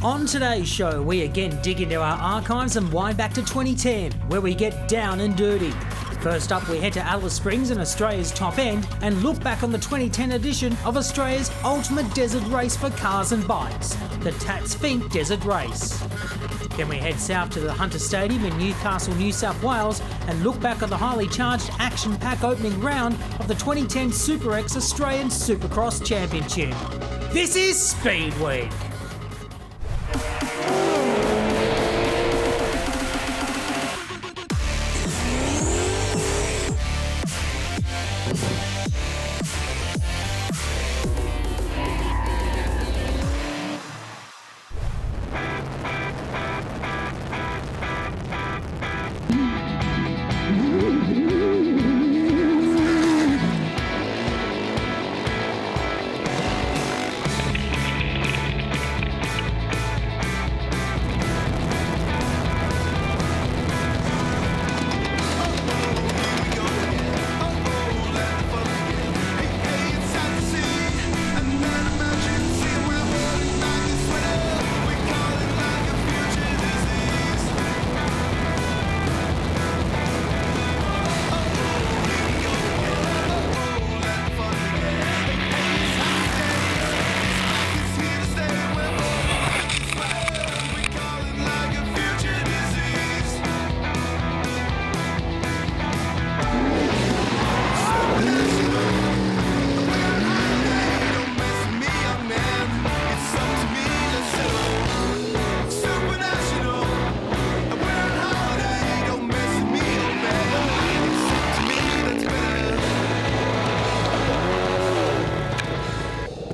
On today's show, we again dig into our archives and wind back to 2010, where we get down and dirty. First up, we head to Alice Springs in Australia's top end and look back on the 2010 edition of Australia's ultimate desert race for cars and bikes, the Tatts Finke Desert Race. Then we head south to the Hunter Stadium in Newcastle, New South Wales and look back on the highly charged action-packed opening round of the 2010 Super X Australian Supercross Championship. This is Speedweek.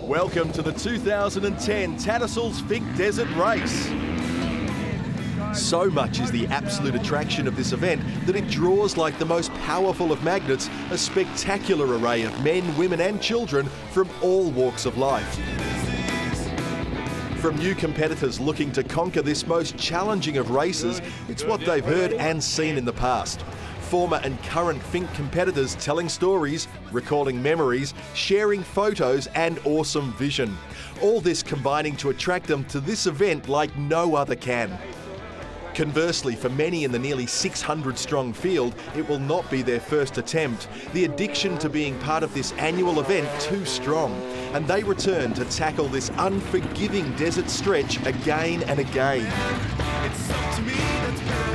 Welcome to the 2010 Tatts Finke Desert Race. So much is the absolute attraction of this event that it draws like the most powerful of magnets a spectacular array of men, women and children from all walks of life. From new competitors looking to conquer this most challenging of races, it's what they've heard and seen in the past. Former and current Finke competitors telling stories, recalling memories, sharing photos and awesome vision. All this combining to attract them to this event like no other can. Conversely, for many in the nearly 600-strong field, it will not be their first attempt. The addiction to being part of this annual event too strong, and they return to tackle this unforgiving desert stretch again and again. It's up to me, let's go.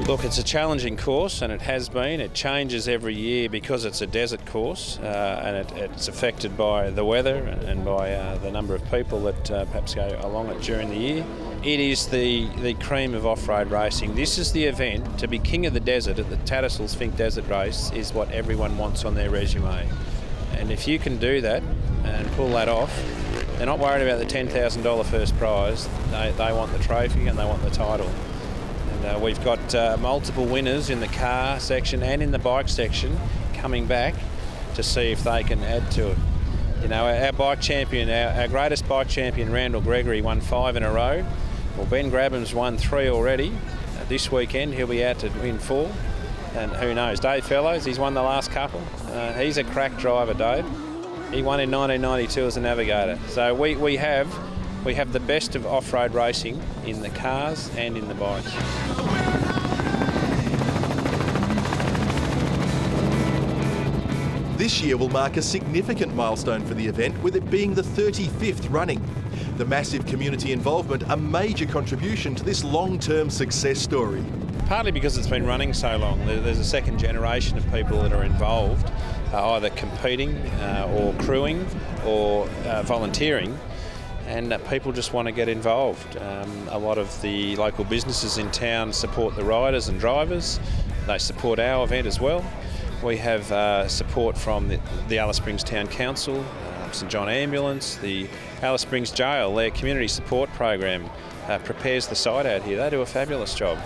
Look, it's a challenging course, and it has been. It changes every year because it's a desert course, and it's affected by the weather and by the number of people that perhaps go along it during the year. It is the cream of off-road racing. This is the event. To be king of the desert at the Tatts Finke Desert Race is what everyone wants on their resume. And if you can do that and pull that off, they're not worried about the $10,000 first prize. They want the trophy and they want the title. We've got multiple winners in the car section and in the bike section coming back to see if they can add to it. You know, our bike champion, our greatest bike champion, Randall Gregory, won 5 in a row. Well, Ben Grabham's won 3 already. This weekend he'll be out to win 4. And who knows, Dave Fellows, he's won the last couple. He's a crack driver, Dave. He won in 1992 as a navigator. So we have the best of off-road racing in the cars and in the bikes. This year will mark a significant milestone for the event, with it being the 35th running. The massive community involvement a major contribution to this long-term success story. Partly because it's been running so long. There's a second generation of people that are involved, either competing or crewing or volunteering. And people just want to get involved. A lot of the local businesses in town support the riders and drivers. They support our event as well. We have support from the Alice Springs Town Council, St John Ambulance, the Alice Springs Jail. Their community support program prepares the site out here. They do a fabulous job.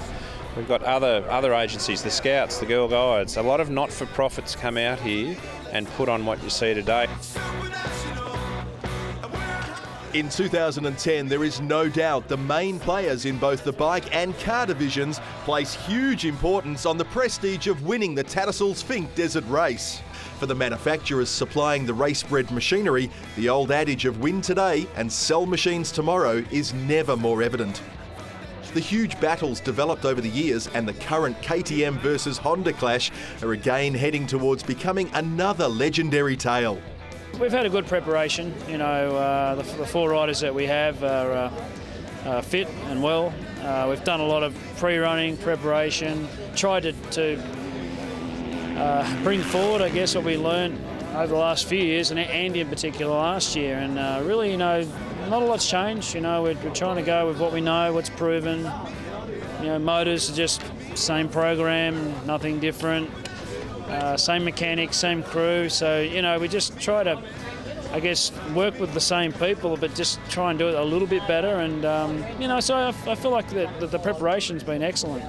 We've got other agencies, the Scouts, the Girl Guides. A lot of not-for-profits come out here and put on what you see today. In 2010, there is no doubt the main players in both the bike and car divisions place huge importance on the prestige of winning the Tatts Finke Desert Race. For the manufacturers supplying the race-bred machinery, the old adage of win today and sell machines tomorrow is never more evident. The huge battles developed over the years and the current KTM versus Honda clash are again heading towards becoming another legendary tale. We've had a good preparation. You know, the four riders that we have are fit and well. We've done a lot of pre-running preparation, tried to bring forward, I guess, what we learned over the last few years, and Andy in particular last year. And really, you know, not a lot's changed. You know, we're trying to go with what we know, what's proven. You know, motors are just same program, nothing different. Same mechanics, same crew. So, you know, we just try to, I guess, work with the same people, but just try and do it a little bit better. And, you know, so I feel like the preparation's been excellent.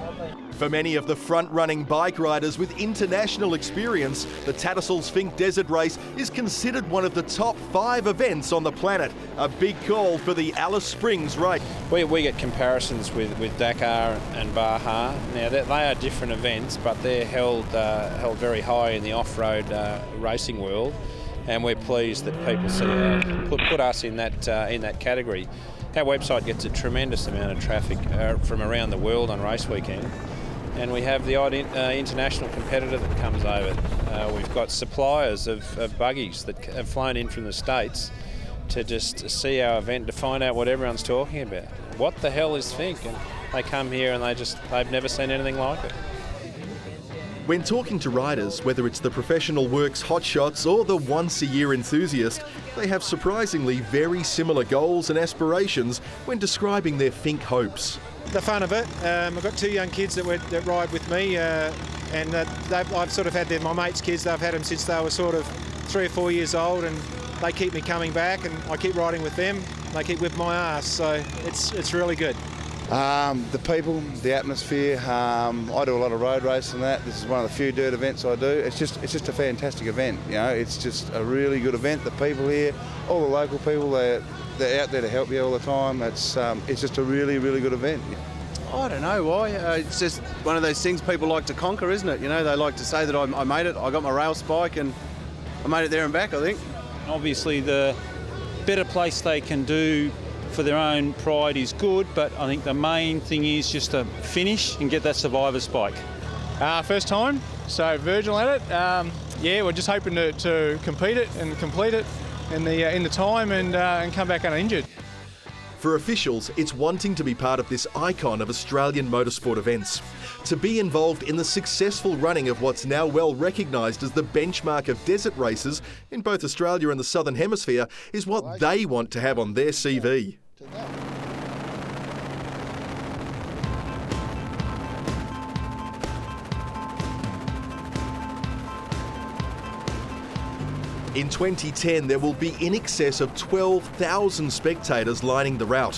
For many of the front-running bike riders with international experience, the Tatts Finke Desert Race is considered one of the top 5 events on the planet. A big call for the Alice Springs race. We get comparisons with Dakar and Baja. Now, they are different events, but they're held very high in the off-road racing world, and we're pleased that people see put us in that category. Our website gets a tremendous amount of traffic from around the world on race weekend. And we have the odd international competitor that comes over. We've got suppliers of buggies that have flown in from the States to just see our event, to find out what everyone's talking about. What the hell is Finke? And they come here and they've never seen anything like it. When talking to riders, whether it's the professional works hotshots or the once-a-year enthusiast, they have surprisingly very similar goals and aspirations when describing their Finke hopes. The fun of it. I've got 2 young kids that ride with me, and I've sort of had my mates' kids. I've had them since they were sort of 3 or 4 years old, and they keep me coming back, and I keep riding with them. They keep whipping my ass, so it's really good. The people, the atmosphere. I do a lot of road racing and that. This is one of the few dirt events I do. It's just a fantastic event. You know, it's just a really good event. The people here, all the local people, they're out there to help you all the time. It's just a really, really good event. I don't know why. It's just one of those things people like to conquer, isn't it? You know, they like to say that I made it. I got my rail spike and I made it there and back, I think. Obviously, the better place they can do for their own pride is good, but I think the main thing is just to finish and get that survivor spike. First time, so Virgil at it. Yeah, we're just hoping to compete it and complete it in the time and come back uninjured. For officials, it's wanting to be part of this icon of Australian motorsport events. To be involved in the successful running of what's now well recognised as the benchmark of desert races in both Australia and the Southern Hemisphere is what they want to have on their CV. In 2010, there will be in excess of 12,000 spectators lining the route.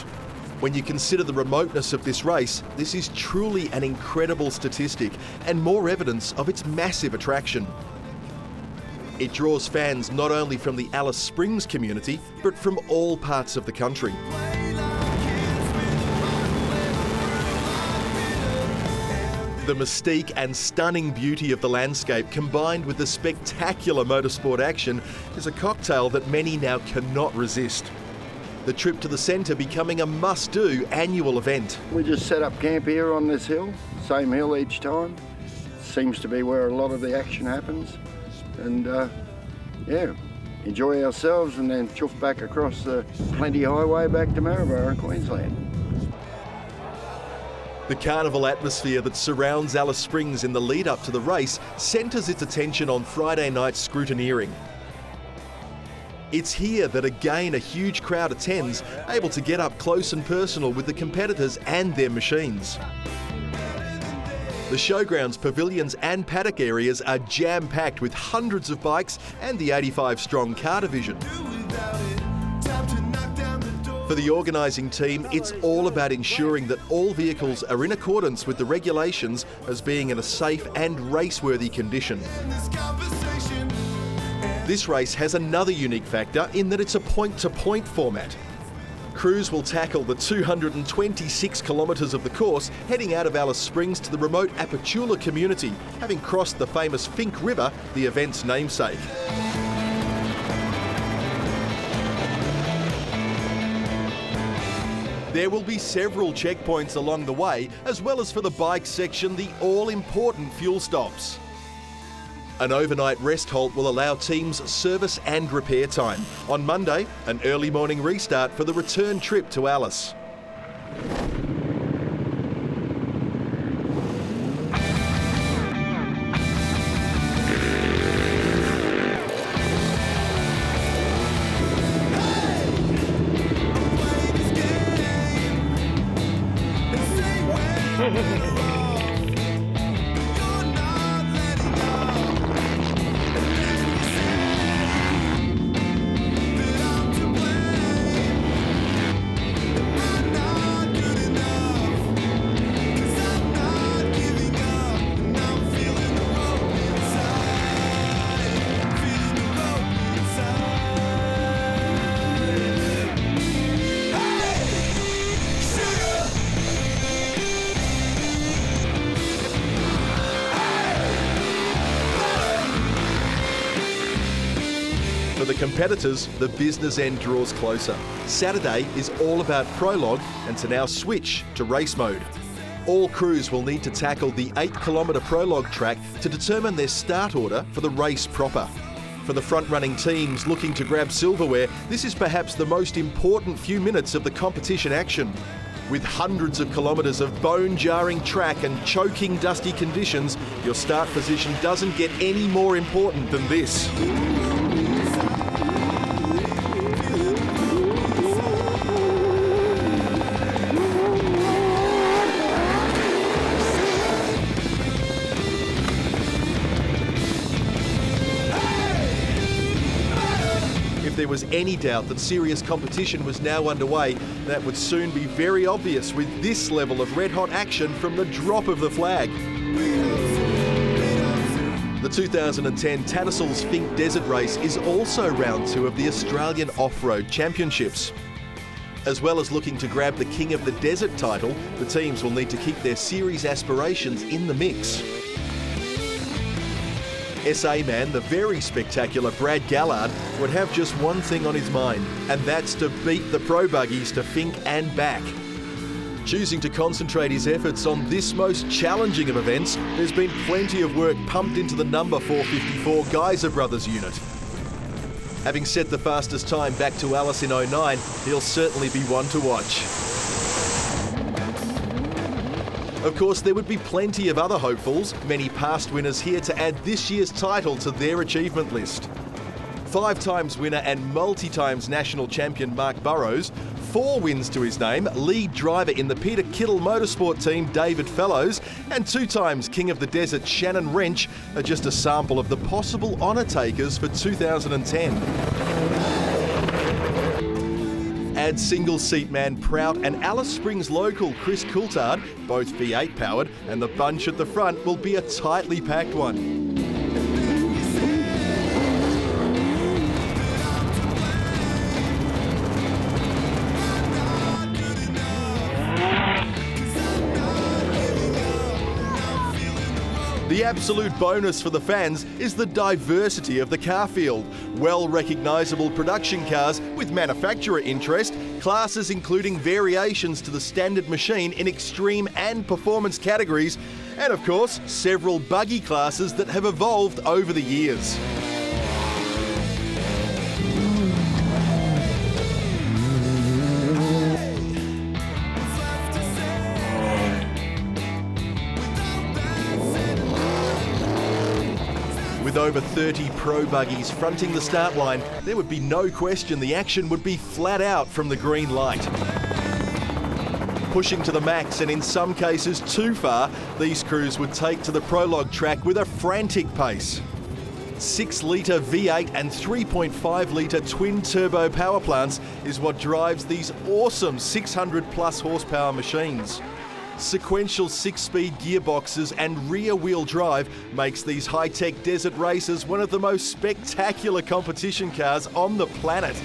When you consider the remoteness of this race, this is truly an incredible statistic and more evidence of its massive attraction. It draws fans not only from the Alice Springs community, but from all parts of the country. The mystique and stunning beauty of the landscape combined with the spectacular motorsport action is a cocktail that many now cannot resist. The trip to the centre becoming a must-do annual event. We just set up camp here on this hill, same hill each time. Seems to be where a lot of the action happens. And yeah, enjoy ourselves and then chuff back across the Plenty Highway back to Maryborough in Queensland. The carnival atmosphere that surrounds Alice Springs in the lead up to the race centres its attention on Friday night's scrutineering. It's here that again a huge crowd attends, able to get up close and personal with the competitors and their machines. The showgrounds, pavilions and paddock areas are jam-packed with hundreds of bikes and the 85-strong car division. For the organising team, it's all about ensuring that all vehicles are in accordance with the regulations as being in a safe and race-worthy condition. This race has another unique factor in that it's a point-to-point format. Crews will tackle the 226 kilometres of the course, heading out of Alice Springs to the remote Apachula community, having crossed the famous Finke River, the event's namesake. There will be several checkpoints along the way, as well as for the bike section, the all-important fuel stops. An overnight rest halt will allow teams service and repair time. On Monday, an early morning restart for the return trip to Alice. For the competitors, the business end draws closer. Saturday is all about prologue and to now switch to race mode. All crews will need to tackle the 8-kilometre prologue track to determine their start order for the race proper. For the front-running teams looking to grab silverware, this is perhaps the most important few minutes of the competition action. With hundreds of kilometres of bone-jarring track and choking dusty conditions, your start position doesn't get any more important than this. If there was any doubt that serious competition was now underway, that would soon be very obvious with this level of red-hot action from the drop of the flag. The 2010 Tatts Finke Desert Race is also round 2 of the Australian Off-Road Championships. As well as looking to grab the King of the Desert title, the teams will need to keep their series aspirations in the mix. SA man, the very spectacular Brad Gallard, would have just one thing on his mind, and that's to beat the pro buggies to Finke and back. Choosing to concentrate his efforts on this most challenging of events, there's been plenty of work pumped into the number 454 Geyser Brothers unit. Having set the fastest time back to Alice in 09, he'll certainly be one to watch. Of course, there would be plenty of other hopefuls, many past winners here to add this year's title to their achievement list. 5 times winner and multi-times national champion Mark Burrows, 4 wins to his name, lead driver in the Peter Kittle Motorsport team David Fellows, and 2 times King of the Desert Shannon Wrench are just a sample of the possible honour takers for 2010. Add single-seat man Prout and Alice Springs local Chris Coulthard, both V8 powered, and the bunch at the front will be a tightly packed one. The absolute bonus for the fans is the diversity of the car field. Well recognisable production cars with manufacturer interest, classes including variations to the standard machine in extreme and performance categories, and of course, several buggy classes that have evolved over the years. With over 30 pro buggies fronting the start line, there would be no question the action would be flat out from the green light. Pushing to the max and in some cases too far, these crews would take to the prologue track with a frantic pace. 6-litre V8 and 3.5-litre twin-turbo power plants is what drives these awesome 600-plus horsepower machines. Sequential 6-speed gearboxes and rear-wheel drive makes these high-tech desert races one of the most spectacular competition cars on the planet.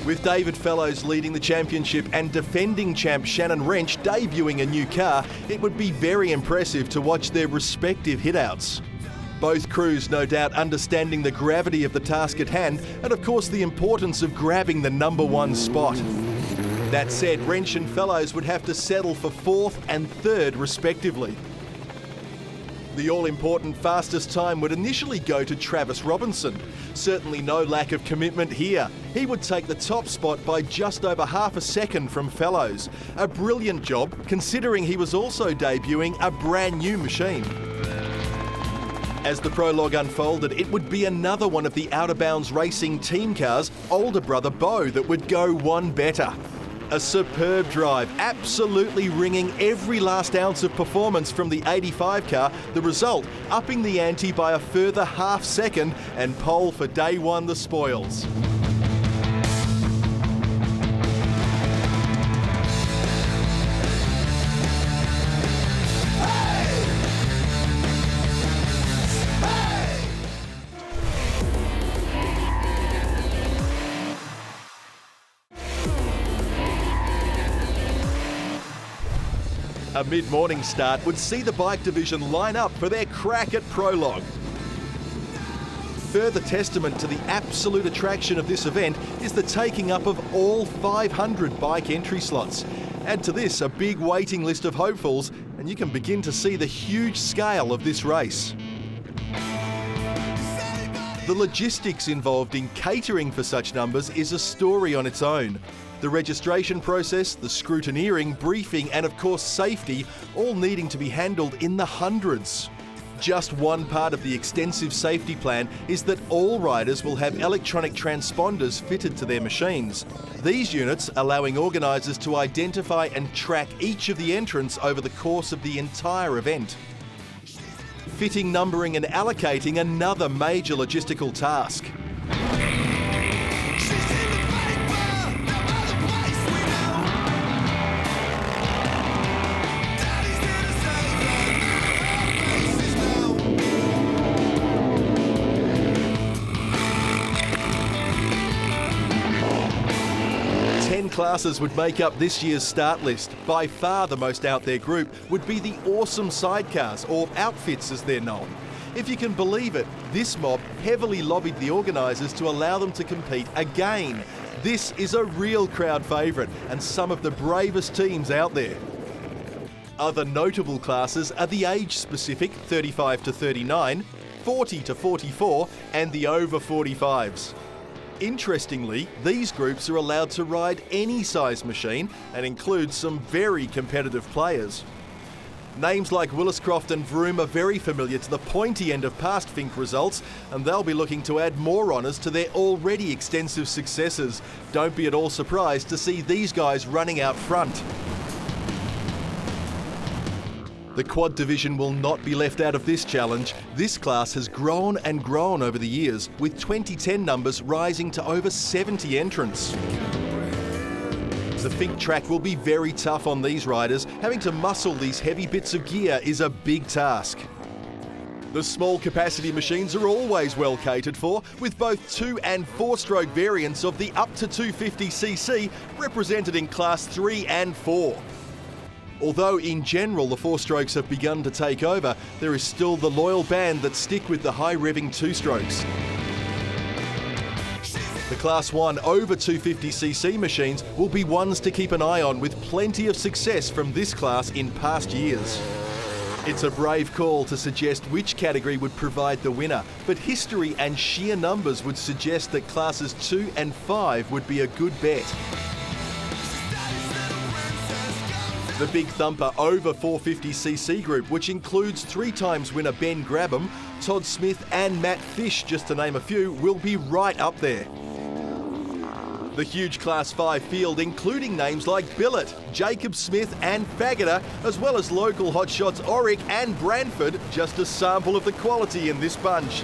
With David Fellows leading the championship and defending champ Shannon Wrench debuting a new car, it would be very impressive to watch their respective hitouts. Both crews no doubt understanding the gravity of the task at hand and of course the importance of grabbing the number one spot. That said, Wrench and Fellows would have to settle for 4th and 3rd respectively. The all-important fastest time would initially go to Travis Robinson. Certainly no lack of commitment here. He would take the top spot by just over half a second from Fellows. A brilliant job, considering he was also debuting a brand new machine. As the prologue unfolded, it would be another one of the Out of Bounds Racing team cars, older brother Bo, that would go one better. A superb drive, absolutely ringing every last ounce of performance from the 85 car, the result upping the ante by a further half second and pole for day one the spoils. A mid-morning start would see the bike division line up for their crack at prologue. Further testament to the absolute attraction of this event is the taking up of all 500 bike entry slots. Add to this a big waiting list of hopefuls and you can begin to see the huge scale of this race. The logistics involved in catering for such numbers is a story on its own. The registration process, the scrutineering, briefing and of course safety, all needing to be handled in the hundreds. Just one part of the extensive safety plan is that all riders will have electronic transponders fitted to their machines. These units allowing organisers to identify and track each of the entrants over the course of the entire event. Fitting, numbering and allocating another major logistical task. 10 classes would make up this year's start list. By far the most out there group would be the awesome sidecars, or outfits as they're known. If you can believe it, this mob heavily lobbied the organisers to allow them to compete again. This is a real crowd favourite and some of the bravest teams out there. Other notable classes are the age-specific 35 to 39, 40 to 44 and the over 45s. Interestingly, these groups are allowed to ride any size machine and include some very competitive players. Names like Williscroft and Vroom are very familiar to the pointy end of past Finke results, and they'll be looking to add more honours to their already extensive successes. Don't be at all surprised to see these guys running out front. The quad division will not be left out of this challenge. This class has grown and grown over the years, with 2010 numbers rising to over 70 entrants. The Finke track will be very tough on these riders. Having to muscle these heavy bits of gear is a big task. The small capacity machines are always well catered for, with both 2 and 4-stroke variants of the up to 250cc represented in Class 3 and 4. Although in general the 4-strokes have begun to take over, there is still the loyal band that stick with the high-revving 2-strokes. The Class 1 over 250cc machines will be ones to keep an eye on, with plenty of success from this class in past years. It's a brave call to suggest which category would provide the winner, but history and sheer numbers would suggest that Classes 2 and 5 would be a good bet. The Big Thumper over 450cc group, which includes 3-times winner Ben Grabham, Todd Smith and Matt Fish, just to name a few, will be right up there. The huge Class 5 field, including names like Billett, Jacob Smith and Faggoter, as well as local hotshots Auric and Branford, just a sample of the quality in this bunch.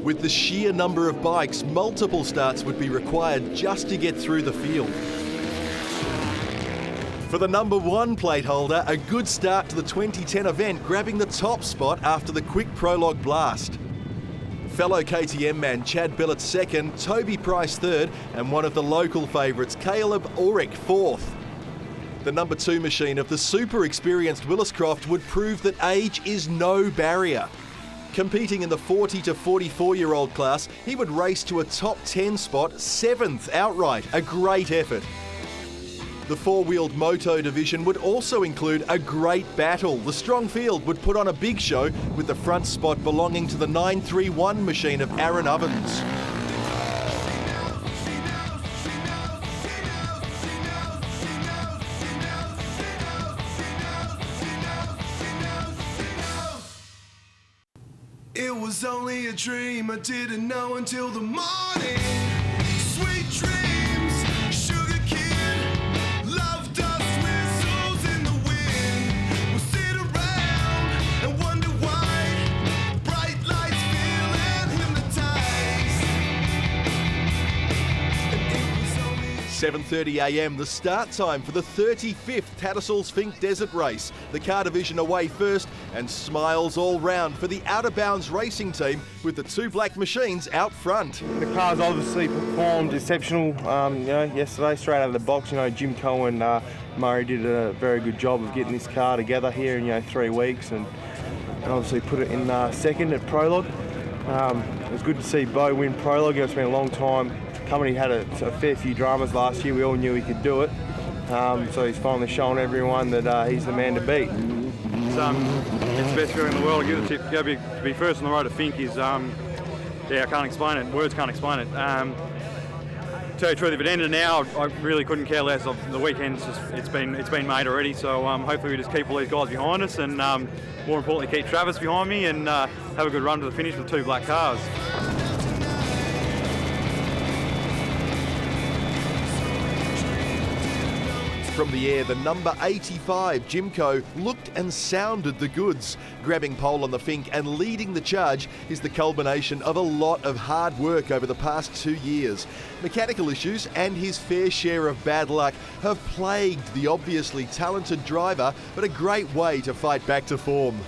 With the sheer number of bikes, multiple starts would be required just to get through the field. For the number 1 plate holder, a good start to the 2010 event, grabbing the top spot after the quick prologue blast. Fellow KTM man Chad Billett second, Toby Price third, and one of the local favourites, Caleb Ulrich, fourth. The number 2 machine of the super experienced Williscroft would prove that age is no barrier. Competing in the 40 to 44-year-old class, he would race to a top 10 spot, 7th outright, a great effort. The four-wheeled moto division would also include a great battle. The strong field would put on a big show with the front spot belonging to the 931 machine of Aaron Ovens. It was only a dream, I didn't know until the morning. Sweet dreams, sugar kid, love dust whistles in the wind. We'll sit around and wonder why bright lights feel and hypnotized. And it was only 7:30 a.m, the start time for the 35th Tatts Finke Desert Race. The car division away first, and smiles all round for the Out of Bounds racing team with the 2 black machines out front. The car's obviously performed exceptional. Yesterday straight out of the box. Jim Cohen, Murray did a very good job of getting this car together here in 3 weeks, and obviously put it in second at prologue. It was good to see Bo win prologue. It's been a long time coming. He had a fair few dramas last year. We all knew he could do it. So he's finally shown everyone that he's the man to beat. It's the best feeling in the world. To be first on the road to Finke is, I can't explain it. Words can't explain it. To tell you the truth, if it ended now, I really couldn't care less. The weekend's it's been made already. So hopefully we just keep all these guys behind us, and more importantly, keep Travis behind me, and have a good run to the finish with 2 black cars. From the air, the number 85 Jimco looked and sounded the goods. Grabbing pole on the Finke and leading the charge is the culmination of a lot of hard work over the past 2 years. Mechanical issues and his fair share of bad luck have plagued the obviously talented driver, but a great way to fight back to form.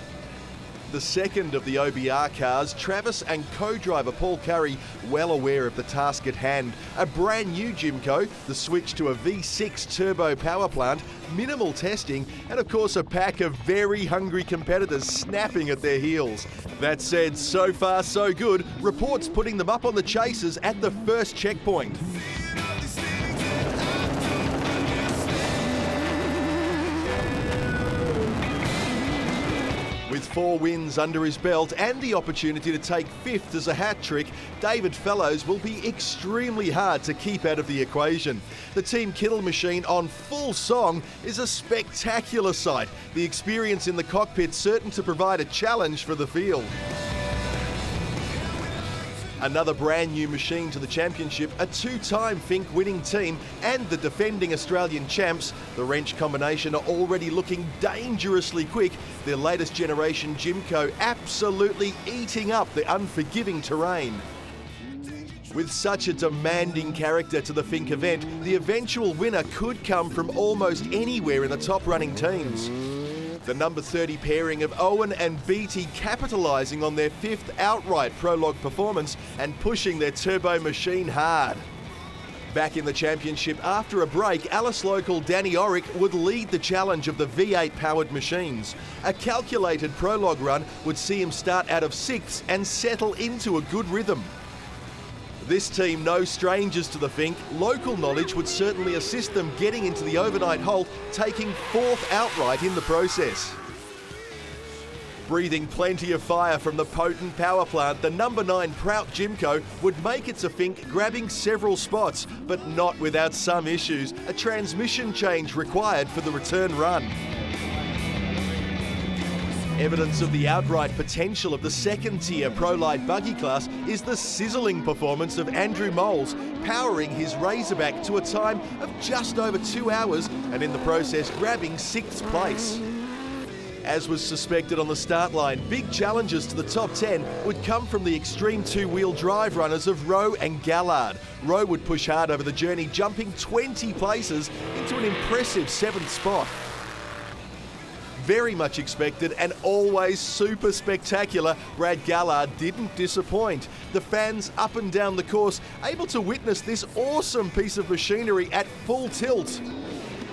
The second of the OBR cars, Travis and co-driver Paul Curry, well aware of the task at hand. A brand new Jimco, the switch to a V6 turbo power plant, minimal testing, and of course a pack of very hungry competitors snapping at their heels. That said, so far so good, reports putting them up on the chasers at the first checkpoint. With 4 wins under his belt and the opportunity to take 5th as a hat trick, David Fellows will be extremely hard to keep out of the equation. The Team Kittle machine on full song is a spectacular sight. The experience in the cockpit certain to provide a challenge for the field. Another brand new machine to the championship, a 2-time Finke winning team and the defending Australian champs. The wrench combination are already looking dangerously quick. Their latest generation Jimco absolutely eating up the unforgiving terrain. With such a demanding character to the Finke event, the eventual winner could come from almost anywhere in the top running teams. The number 30 pairing of Owen and Beattie capitalising on their 5th outright prologue performance and pushing their turbo machine hard. Back in the championship after a break, Alice local Danny Orick would lead the challenge of the V8 powered machines. A calculated prologue run would see him start out of 6th and settle into a good rhythm. This team no strangers to the Finke. Local knowledge would certainly assist them getting into the overnight halt, taking 4th outright in the process. Breathing plenty of fire from the potent power plant, the number 9 Prout Jimco would make it to Finke, grabbing several spots, but not without some issues. A transmission change required for the return run. Evidence of the outright potential of the second-tier Pro-Light buggy class is the sizzling performance of Andrew Moles, powering his Razorback to a time of just over 2 hours and in the process grabbing 6th place. As was suspected on the start line, big challenges to the top 10 would come from the extreme 2-wheel drive runners of Rowe and Gallard. Rowe would push hard over the journey, jumping 20 places into an impressive 7th spot. Very much expected and always super spectacular, Brad Gallard didn't disappoint. The fans up and down the course able to witness this awesome piece of machinery at full tilt.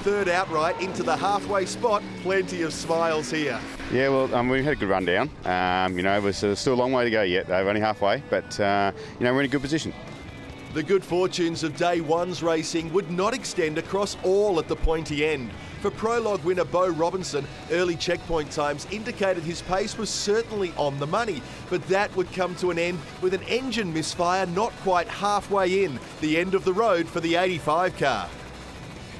Third outright into the halfway spot, plenty of smiles here. Yeah, well, we had a good run down. There's still a long way to go yet, though, only halfway, but, we're in a good position. The good fortunes of day one's racing would not extend across all at the pointy end. For prologue winner Beau Robinson, early checkpoint times indicated his pace was certainly on the money, but that would come to an end with an engine misfire not quite halfway in, the end of the road for the 85 car.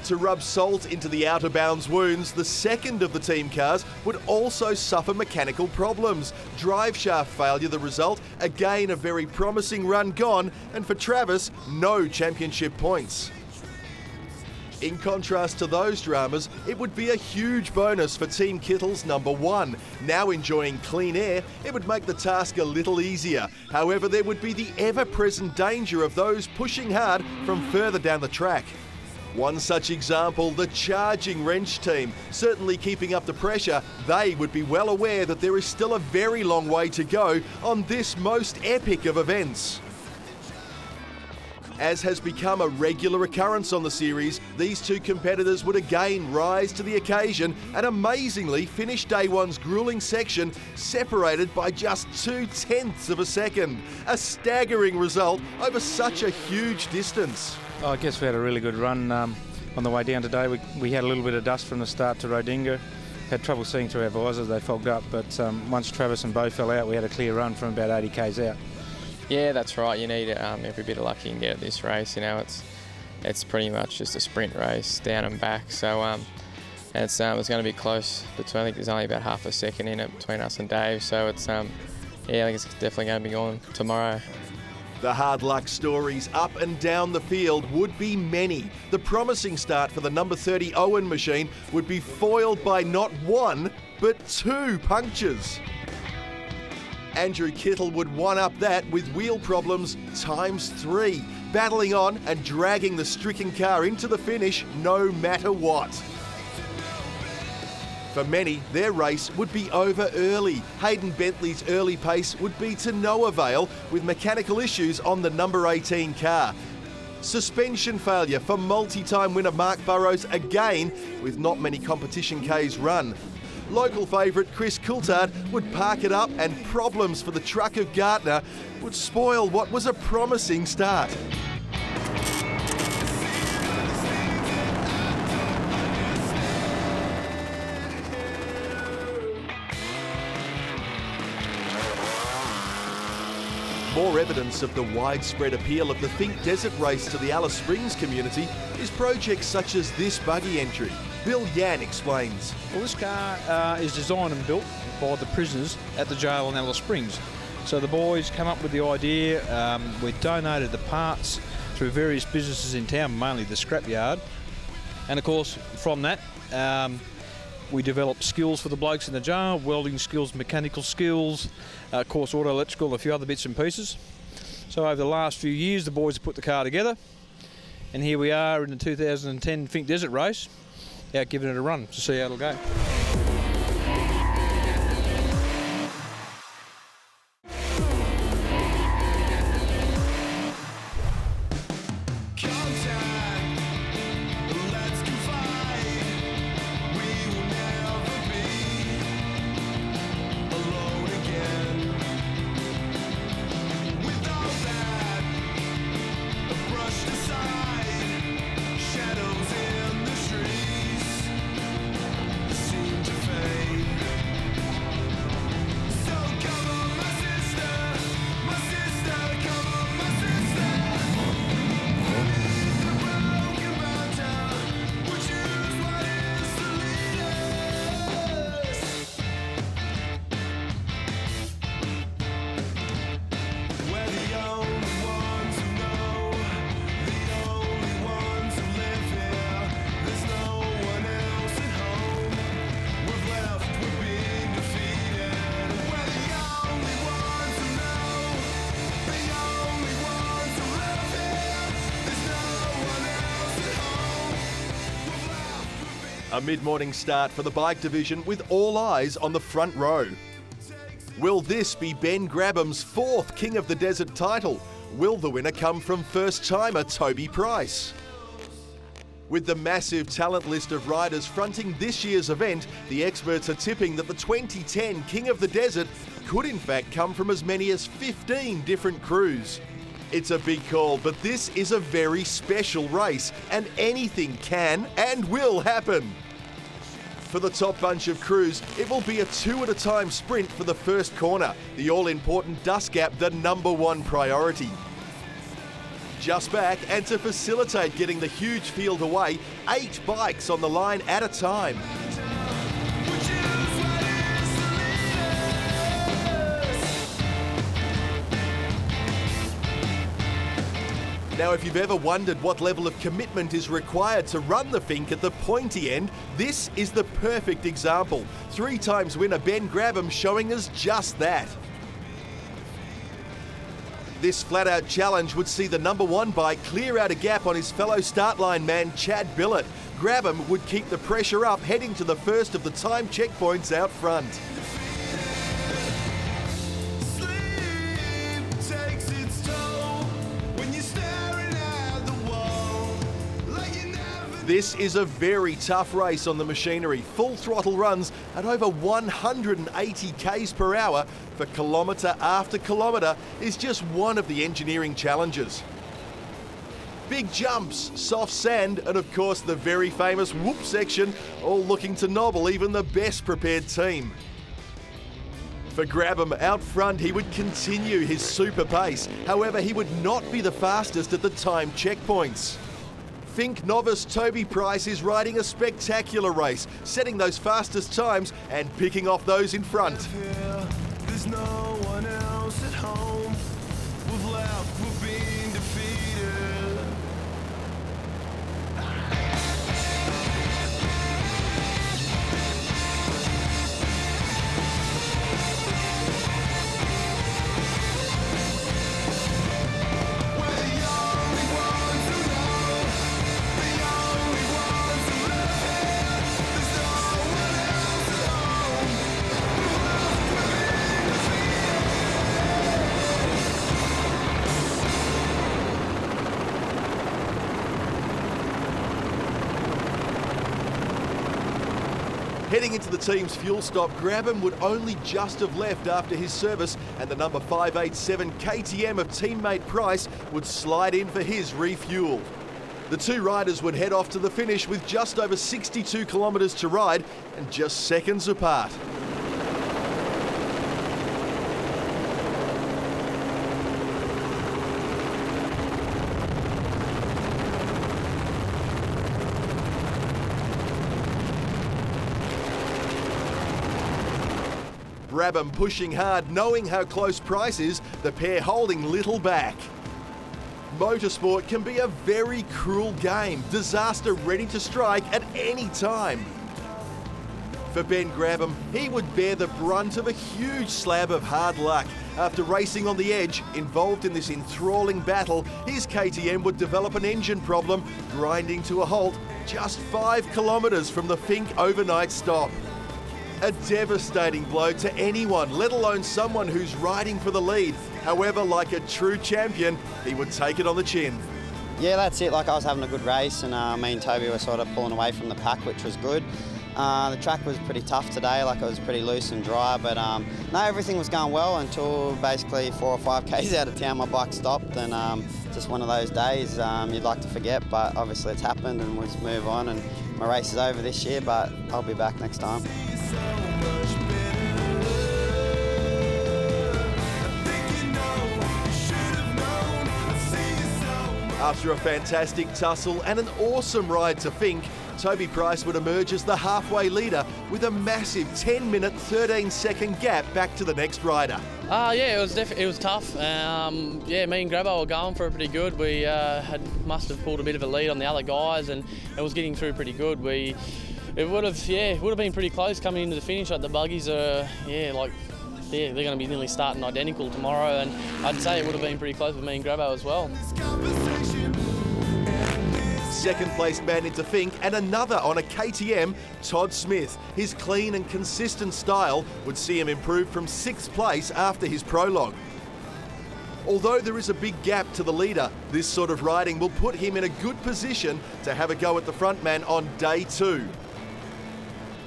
To rub salt into the outer bounds wounds, the second of the team cars would also suffer mechanical problems. Drive shaft failure the result, again a very promising run gone, and for Travis, no championship points. In contrast to those dramas, it would be a huge bonus for Team Kittle's number one. Now enjoying clean air, it would make the task a little easier. However, there would be the ever-present danger of those pushing hard from further down the track. One such example, the Charging Wrench team. Certainly keeping up the pressure, they would be well aware that there is still a very long way to go on this most epic of events. As has become a regular occurrence on the series, these two competitors would again rise to the occasion and amazingly finish day one's gruelling section separated by just 0.2 of a second. A staggering result over such a huge distance. I guess we had a really good run on the way down today. We had a little bit of dust from the start to Rodinga. Had trouble seeing through our visors, they fogged up, but once Travis and Beau fell out, we had a clear run from about 80 k's out. Yeah, that's right. You need every bit of luck you can get at this race. It's pretty much just a sprint race down and back. So it's going to be close. Between, I think there's only about half a second in it between us and Dave. So it's I think it's definitely going to be on tomorrow. The hard luck stories up and down the field would be many. The promising start for the number 30 Owen machine would be foiled by not one, but two punctures. Andrew Kittle would one-up that with wheel problems ×3, battling on and dragging the stricken car into the finish no matter what. For many, their race would be over early. Hayden Bentley's early pace would be to no avail with mechanical issues on the number 18 car. Suspension failure for multi-time winner Mark Burrows again with not many competition Ks run. Local favourite Chris Coulthard would park it up and problems for the truck of Gartner would spoil what was a promising start. More evidence of the widespread appeal of the Finke Desert Race to the Alice Springs community is projects such as this buggy entry. Bill Yan explains. Well, this car is designed and built by the prisoners at the jail in Alice Springs. So the boys come up with the idea. We donated the parts through various businesses in town, mainly the scrapyard. And of course, from that, we developed skills for the blokes in the jail, welding skills, mechanical skills, of course auto electrical and a few other bits and pieces. So over the last few years the boys have put the car together and here we are in the 2010 Finke Desert Race, out giving it a run to see how it'll go. Shadows in the trees. A mid-morning start for the bike division with all eyes on the front row. Will this be Ben Grabham's 4th King of the Desert title? Will the winner come from first-timer Toby Price? With the massive talent list of riders fronting this year's event, the experts are tipping that the 2010 King of the Desert could in fact come from as many as 15 different crews. It's a big call, but this is a very special race, and anything can and will happen. For the top bunch of crews, it will be a 2-at-a-time sprint for the first corner, the all-important dust gap the #1 priority. Just back, and to facilitate getting the huge field away, 8 bikes on the line at a time. Now, if you've ever wondered what level of commitment is required to run the Finke at the pointy end, this is the perfect example. 3 times winner Ben Grabham showing us just that. This flat-out challenge would see the #1 bike clear out a gap on his fellow start line man Chad Billett. Grabham would keep the pressure up heading to the first of the time checkpoints out front. This is a very tough race on the machinery. Full throttle runs at over 180 k's per hour for kilometre after kilometre is just one of the engineering challenges. Big jumps, soft sand, and of course the very famous whoop section, all looking to nobble even the best prepared team. For Grabham, out front he would continue his super pace. However, he would not be the fastest at the time checkpoints. Finke novice Toby Price is riding a spectacular race, setting those fastest times and picking off those in front. There's no one else at home. We've left, we've been defeated. Heading into the team's fuel stop, Grabham would only just have left after his service, and the number 587 KTM of teammate Price would slide in for his refuel. The 2 riders would head off to the finish with just over 62 kilometres to ride and just seconds apart. Grabham pushing hard, knowing how close Price is, the pair holding little back. Motorsport can be a very cruel game, disaster ready to strike at any time. For Ben Grabham, he would bear the brunt of a huge slab of hard luck. After racing on the edge, involved in this enthralling battle, his KTM would develop an engine problem, grinding to a halt just 5 kilometres from the Finke overnight stop. A devastating blow to anyone, let alone someone who's riding for the lead. However, like a true champion, he would take it on the chin. Yeah, that's it. Like, I was having a good race, and me and Toby were sort of pulling away from the pack, which was good. The track was pretty tough today, like it was pretty loose and dry, but no, everything was going well until basically 4 or 5 k's out of town my bike stopped, and just one of those days you'd like to forget, but obviously it's happened and we'll just move on, and my race is over this year, but I'll be back next time. After a fantastic tussle and an awesome ride to Finke, Toby Price would emerge as the halfway leader with a massive 10-minute, 13-second gap back to the next rider. Yeah, it was tough. Yeah, me and Grabbo were going for it pretty good. We must have pulled a bit of a lead on the other guys, and it was getting through pretty good. It would have been pretty close coming into the finish. Like, the buggies are, they're going to be nearly starting identical tomorrow, and I'd say it would have been pretty close with me and Grabbo as well. second place man into Fink and another on a KTM, Todd Smith. His clean and consistent style would see him improve from 6th place after his prologue. Although there is a big gap to the leader, this sort of riding will put him in a good position to have a go at the front man on day 2.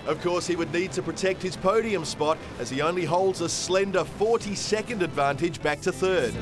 Of course, he would need to protect his podium spot as he only holds a slender 40-second advantage back to 3rd.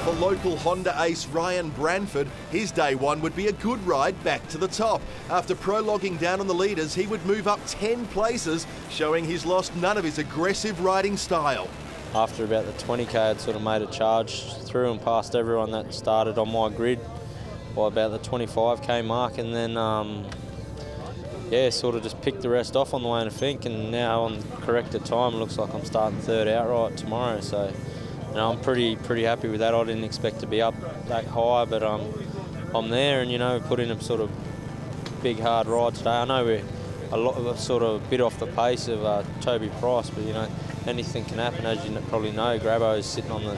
For local Honda ace Ryan Branford, his day 1 would be a good ride back to the top. After prologuing down on the leaders, he would move up 10 places, showing he's lost none of his aggressive riding style. After about the 20k, I'd sort of made a charge through and past everyone that started on my grid by about the 25k mark, and then sort of just picked the rest off on the way to Fink, and now on the corrected time, it looks like I'm starting 3rd outright tomorrow. So I'm pretty happy with that. I didn't expect to be up that high, but I'm there, and put in a sort of big hard ride today. I know we're a bit off the pace of Toby Price, but anything can happen. As you probably know, Grabbo is sitting on the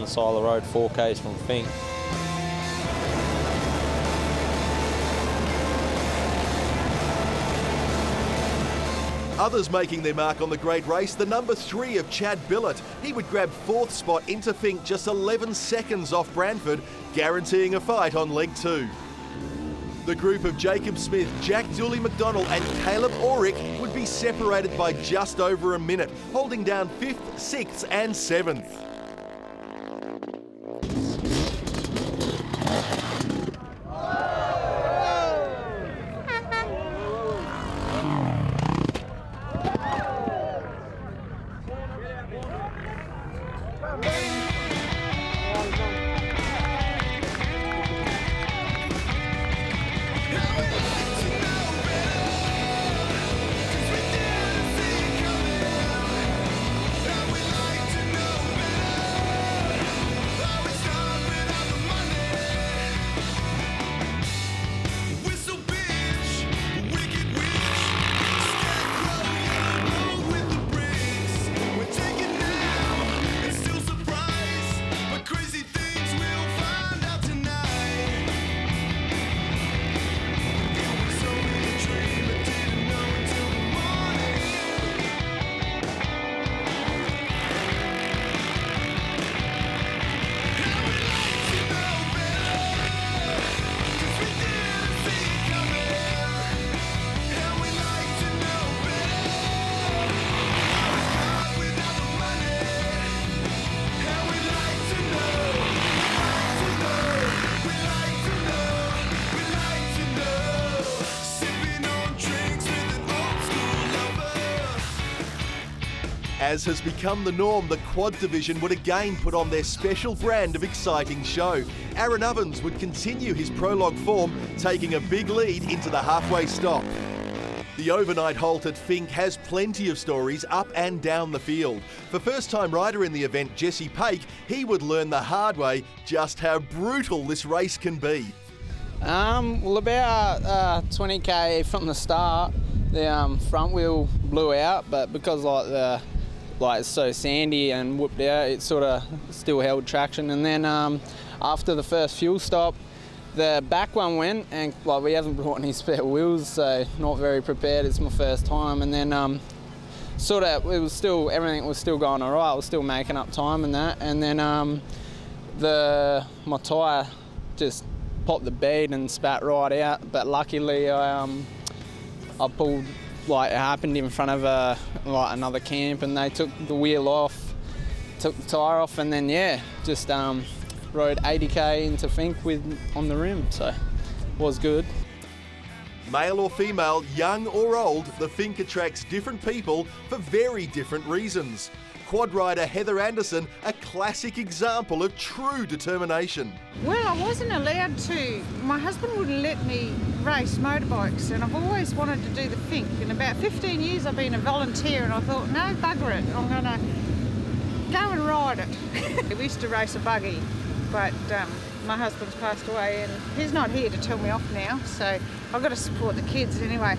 side of the road 4k's from Fink. Others making their mark on the great race, the number 3 of Chad Billett. He would grab 4th spot into Fink, just 11 seconds off Branford, guaranteeing a fight on leg 2. The group of Jacob Smith, Jack Dooley McDonald and Caleb Auric would be separated by just over a minute, holding down 5th, 6th and 7th. As has become the norm, the quad division would again put on their special brand of exciting show. Aaron Ovens would continue his prologue form, taking a big lead into the halfway stop. The overnight halt at Fink has plenty of stories up and down the field. For first-time rider in the event, Jesse Pake, he would learn the hard way just how brutal this race can be. Well, about 20k from the start, the front wheel blew out, but because it's so sandy and whooped out, it sort of still held traction. And then after the first fuel stop, the back one went, and we haven't brought any spare wheels, so not very prepared. It's my first time. And then everything was still going all right. I was still making up time and that. And then my tyre just popped the bead and spat right out. But luckily, I pulled. It happened in front of another camp, and they took the wheel off, took the tyre off, and then just rode 80k into Fink on the rim, so it was good. Male or female, young or old, the Fink attracts different people for very different reasons. Quad rider Heather Anderson, a classic example of true determination. Well, I wasn't allowed to. My husband wouldn't let me race motorbikes, and I've always wanted to do the Fink. In about 15 years I've been a volunteer, and I thought, no, bugger it, I'm going to go and ride it. We used to race a buggy, but my husband's passed away and he's not here to tell me off now, so I've got to support the kids anyway.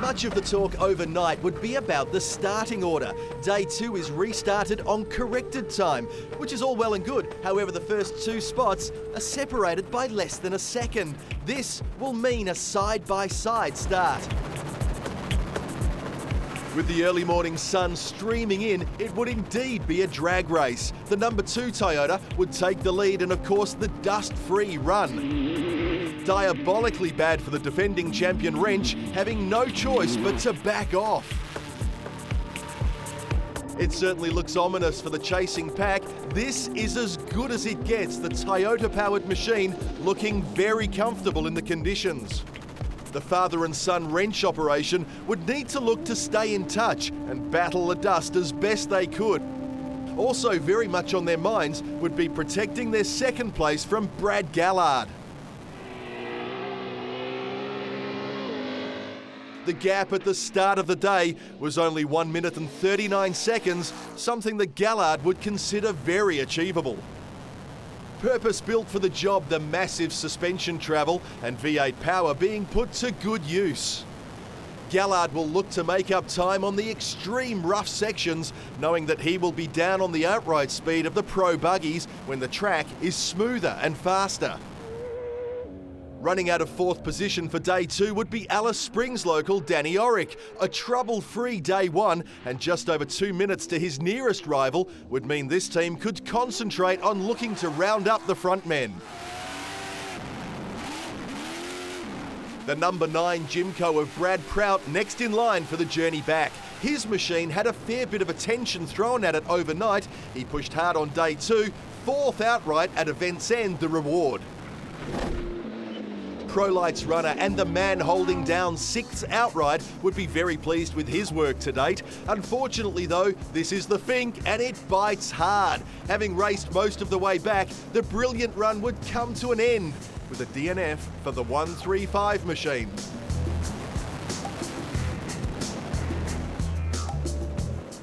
Much of the talk overnight would be about the starting order. Day 2 is restarted on corrected time, which is all well and good. However, the first 2 spots are separated by less than a second. This will mean a side-by-side start. With the early morning sun streaming in, it would indeed be a drag race. The number 2 Toyota would take the lead and, of course, the dust-free run. Diabolically bad for the defending champion Wrench, having no choice but to back off. It certainly looks ominous for the chasing pack. This is as good as it gets, the Toyota-powered machine looking very comfortable in the conditions. The father and son Wrench operation would need to look to stay in touch and battle the dust as best they could. Also very much on their minds would be protecting their second place from Brad Gallard. The gap at the start of the day was only 1 minute and 39 seconds, something that Gallard would consider very achievable. Purpose-built for the job, the massive suspension travel and V8 power being put to good use. Gallard will look to make up time on the extreme rough sections, knowing that he will be down on the outright speed of the pro buggies when the track is smoother and faster. Running out of 4th position for day 2 would be Alice Springs local Danny Orrick. A trouble-free day 1 and just over 2 minutes to his nearest rival would mean this team could concentrate on looking to round up the front men. The number 9 Jimco of Brad Prout next in line for the journey back. His machine had a fair bit of attention thrown at it overnight. He pushed hard on day 2, 4th outright at event's end, the reward. ProLight's runner and the man holding down 6th outright would be very pleased with his work to date. Unfortunately though, this is the Fink and it bites hard. Having raced most of the way back, the brilliant run would come to an end with a DNF for the 135 machine.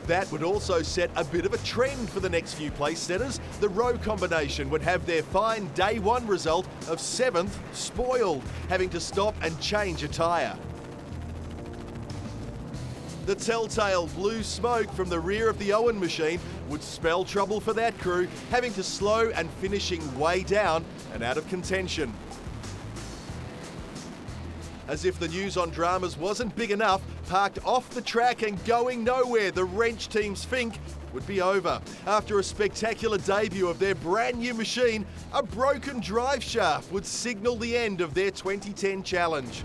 That would also set a bit of a trend for the next few place setters. The row combination would have their fine day 1 result of 7th spoiled, having to stop and change a tyre. The telltale blue smoke from the rear of the Owen machine would spell trouble for that crew, having to slow and finishing way down and out of contention. As if the news on dramas wasn't big enough, parked off the track and going nowhere, the Wrench team's Fink would be over. After a spectacular debut of their brand new machine, a broken drive shaft would signal the end of their 2010 challenge.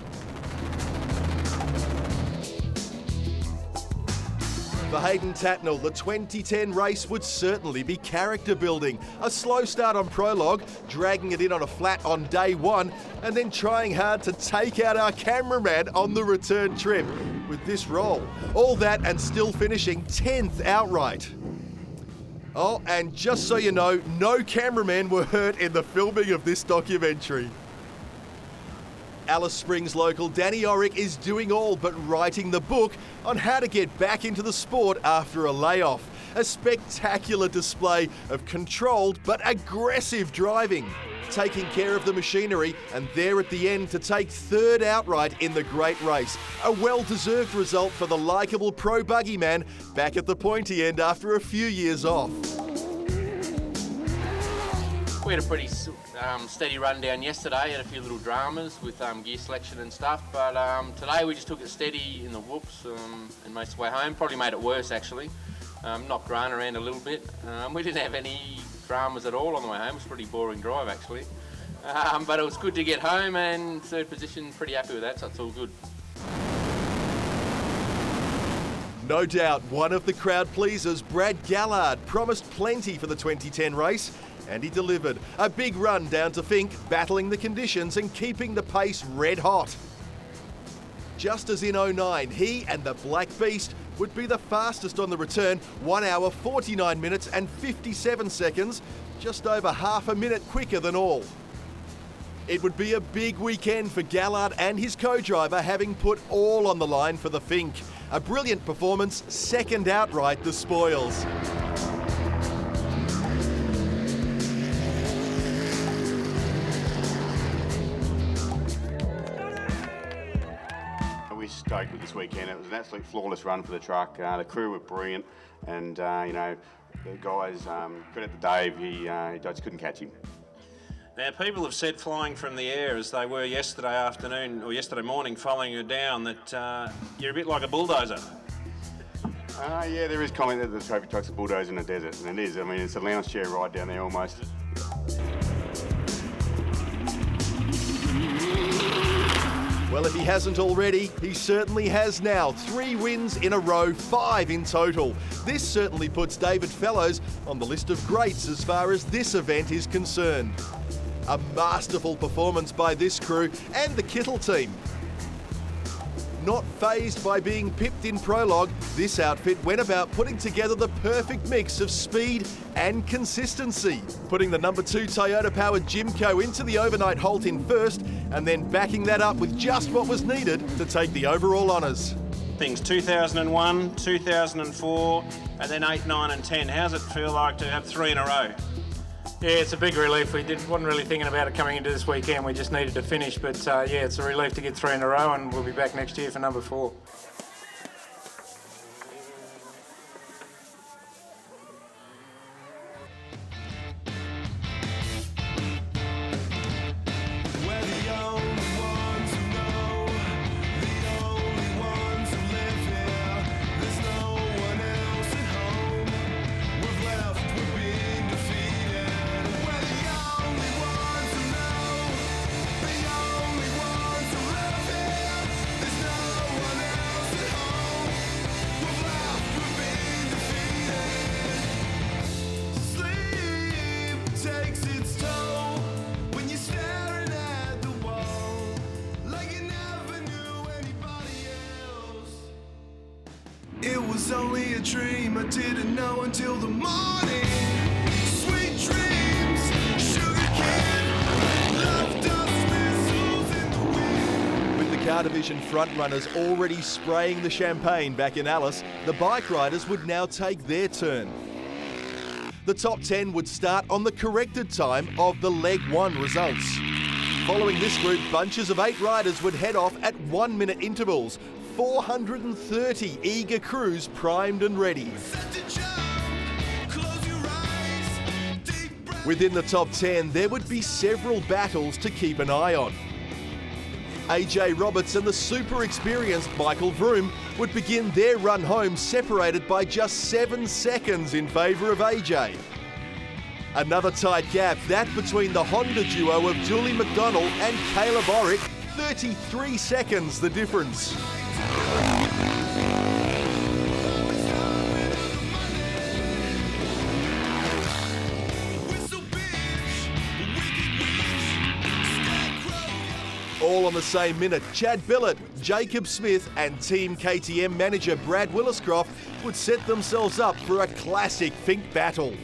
For Hayden Tatnell, the 2010 race would certainly be character building. A slow start on prologue, dragging it in on a flat on day 1, and then trying hard to take out our cameraman on the return trip with this roll. All that and still finishing 10th outright. Oh, and just so you know, no cameramen were hurt in the filming of this documentary. Alice Springs local Danny Orrick is doing all but writing the book on how to get back into the sport after a layoff. A spectacular display of controlled but aggressive driving, taking care of the machinery and there at the end to take 3rd outright in the great race. A well-deserved result for the likeable pro buggy man back at the pointy end after a few years off. We had a pretty steady run down yesterday, had a few little dramas with gear selection and stuff, but today we just took it steady in the whoops and most of the way home. Probably made it worse actually. Knocked Grant around a little bit. We didn't have any dramas at all on the way home. It was a pretty boring drive actually. But it was good to get home and 3rd position, pretty happy with that, so it's all good. No doubt one of the crowd pleasers, Brad Gallard, promised plenty for the 2010 race. And he delivered. A big run down to Fink, battling the conditions and keeping the pace red hot. Just as in 09, he and the Black Beast would be the fastest on the return, 1 hour, 49 minutes and 57 seconds, just over half a minute quicker than all. It would be a big weekend for Gallard and his co-driver, having put all on the line for the Fink. A brilliant performance, second outright the spoils. We're stoked with this weekend. It was an absolute flawless run for the truck. The crew were brilliant, and you know, the guys, credit to Dave, he just couldn't catch him. Now, people have said flying from the air, as they were yesterday afternoon or yesterday morning following you down, that you're a bit like a bulldozer. Yeah, there is comment that the trophy truck's a bulldozer in the desert, and it is. I mean, it's a lounge chair ride down there almost. Well, if he hasn't already, he certainly has now. 3 wins in a row, 5 in total. This certainly puts David Fellows on the list of greats as far as this event is concerned. A masterful performance by this crew and the Kittle team. Not fazed by being pipped in prologue, this outfit went about putting together the perfect mix of speed and consistency, putting the number 2 Toyota-powered Jimco into the overnight halt in first, and then backing that up with just what was needed to take the overall honours. Things 2001, 2004, and then 8, 9 and 10. How's it feel like to have 3 in a row? Yeah, it's a big relief. We wasn't really thinking about it coming into this weekend. We just needed to finish. But yeah, it's a relief to get 3 in a row, and we'll be back next year for number 4. It was only a dream I didn't know until the morning. Sweet dreams, sugar kid, love dust whistles in the wind. With the car division frontrunners already spraying the champagne back in Alice, the bike riders would now take their turn. The top 10 would start on the corrected time of the leg 1 results. Following this group, bunches of 8 riders would head off at 1-minute intervals. 430 eager crews primed and ready. Within the top 10, there would be several battles to keep an eye on. AJ Roberts and the super experienced Michael Vroom would begin their run home separated by just 7 seconds in favour of AJ. Another tight gap, that between the Honda duo of Julie McDonald and Caleb Orrick, 33 seconds the difference. All on the same minute, Chad Billett, Jacob Smith and Team KTM manager Brad Williscroft would set themselves up for a classic Fink battle.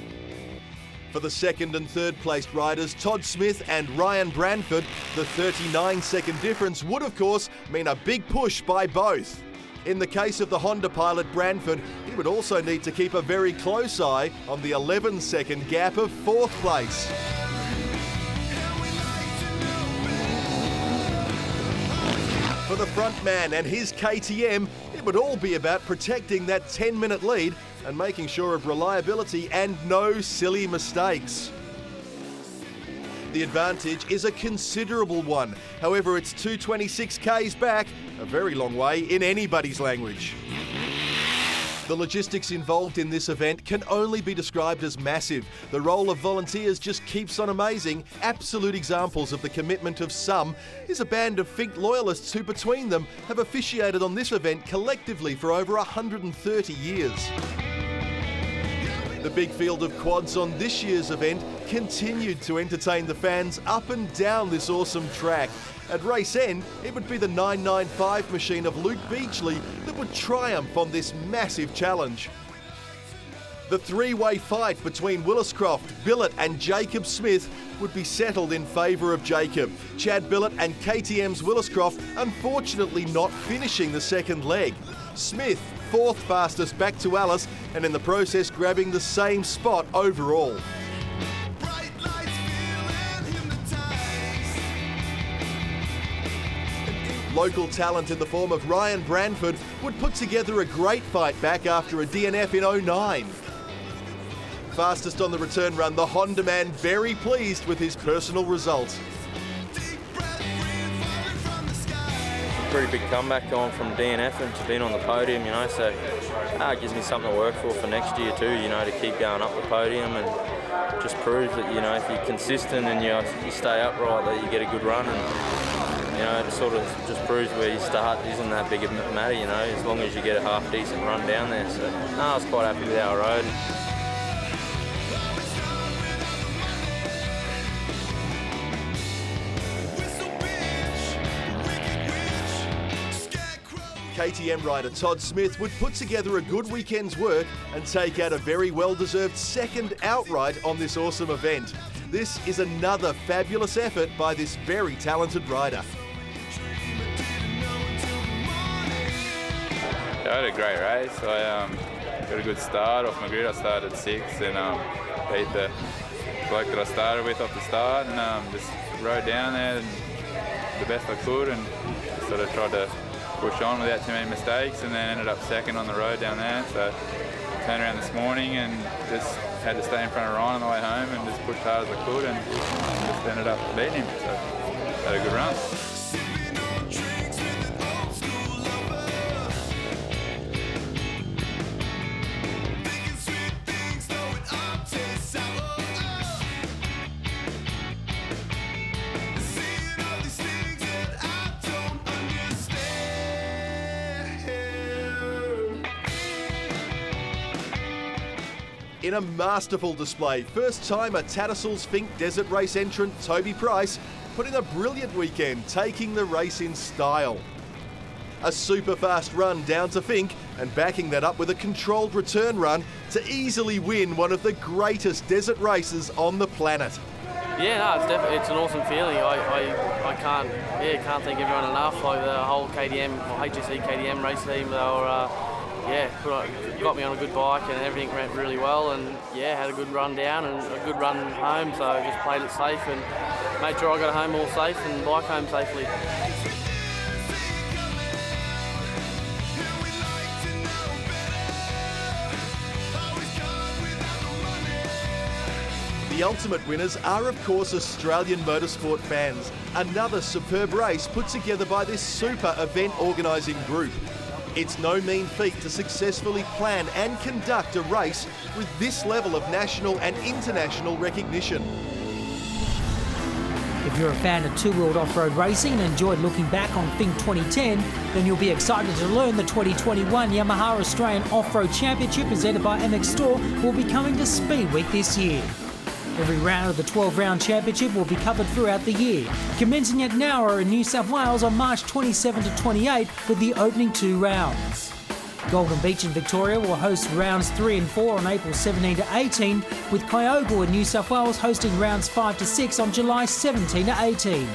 For the second and third placed riders, Todd Smith and Ryan Branford, the 39-second difference would of course mean a big push by both. In the case of the Honda pilot Branford, he would also need to keep a very close eye on the 11-second gap of 4th place. For the front man and his KTM, it would all be about protecting that 10-minute lead and making sure of reliability and no silly mistakes. The advantage is a considerable one. However, it's 226 k's back, a very long way in anybody's language. The logistics involved in this event can only be described as massive. The role of volunteers just keeps on amazing. Absolute examples of the commitment of some is a band of Fink loyalists who between them have officiated on this event collectively for over 130 years. The big field of quads on this year's event continued to entertain the fans up and down this awesome track. At race end, it would be the 995 machine of Luke Beachley that would triumph on this massive challenge. The three-way fight between Williscroft, Billett and Jacob Smith would be settled in favour of Jacob. Chad Billett and KTM's Williscroft unfortunately not finishing the second leg. Smith, fourth fastest back to Alice, and in the process grabbing the same spot overall. Local talent in the form of Ryan Branford would put together a great fight back after a DNF in 09. Fastest on the return run, the Honda man very pleased with his personal result. Pretty big comeback going from DNFing to being on the podium, you know, so it gives me something to work for next year too, you know, to keep going up the podium and just prove that, you know, if you're consistent and you stay upright, that you get a good run. And you know, it sort of just proves where you start isn't that big a matter, you know, as long as you get a half decent run down there. So I was quite happy with how I rode. KTM rider Todd Smith would put together a good weekend's work and take out a very well-deserved second outright on this awesome event. This is another fabulous effort by this very talented rider. I had a great race. I got a good start off my grid. I started 6th and beat the bloke that I started with off the start, and just rode down there the best I could and sort of tried to push on without too many mistakes, and then ended up second on the road down there. So turned around this morning and just had to stay in front of Ryan on the way home and just pushed hard as I could and just ended up beating him. So had a good run. In a masterful display, first-timer Tatts Finke Desert Race entrant Toby Price put in a brilliant weekend, taking the race in style. A super fast run down to Finke and backing that up with a controlled return run to easily win one of the greatest desert races on the planet. Yeah, no, it's definitely an awesome feeling. I can't thank everyone enough. Like the whole KTM or HSE KTM race team, they were got me on a good bike and everything went really well, and had a good run down and a good run home. So I just played it safe and made sure I got home all safe and bike home safely. The ultimate winners are, of course, Australian motorsport fans. Another superb race put together by this super event organising group. It's no mean feat to successfully plan and conduct a race with this level of national and international recognition. If you're a fan of two-wheeled off-road racing and enjoyed looking back on Finke 2010, then you'll be excited to learn the 2021 Yamaha Australian Off-Road Championship presented by MX Store will be coming to Speedweek this year. Every round of the 12-round championship will be covered throughout the year, commencing at Nowra in New South Wales on March 27 to 28 with the opening 2 rounds. Golden Beach in Victoria will host rounds 3 and 4 on April 17 to 18, with Kyogo in New South Wales hosting rounds 5 to 6 on July 17 to 18.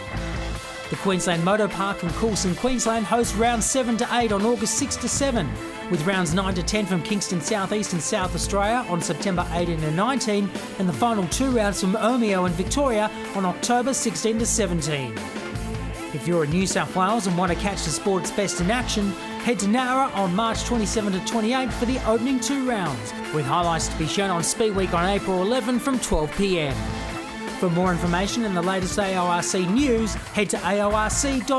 The Queensland Motor Park in Coulson, Queensland hosts rounds 7 to 8 on August 6 to 7, with rounds 9 to 10 from Kingston South East and South Australia on September 18 and 19, and the final 2 rounds from Omeo in Victoria on October 16 to 17. If you're in New South Wales and want to catch the sport's best in action, head to Nowra on March 27 to 28 for the opening 2 rounds, with highlights to be shown on Speedweek on April 11 from 12 p.m. For more information and the latest AORC news, head to aorc.org.au.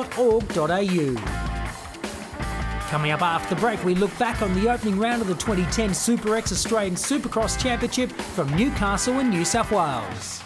Coming up after the break, we look back on the opening round of the 2010 Super X Australian Supercross Championship from Newcastle in New South Wales.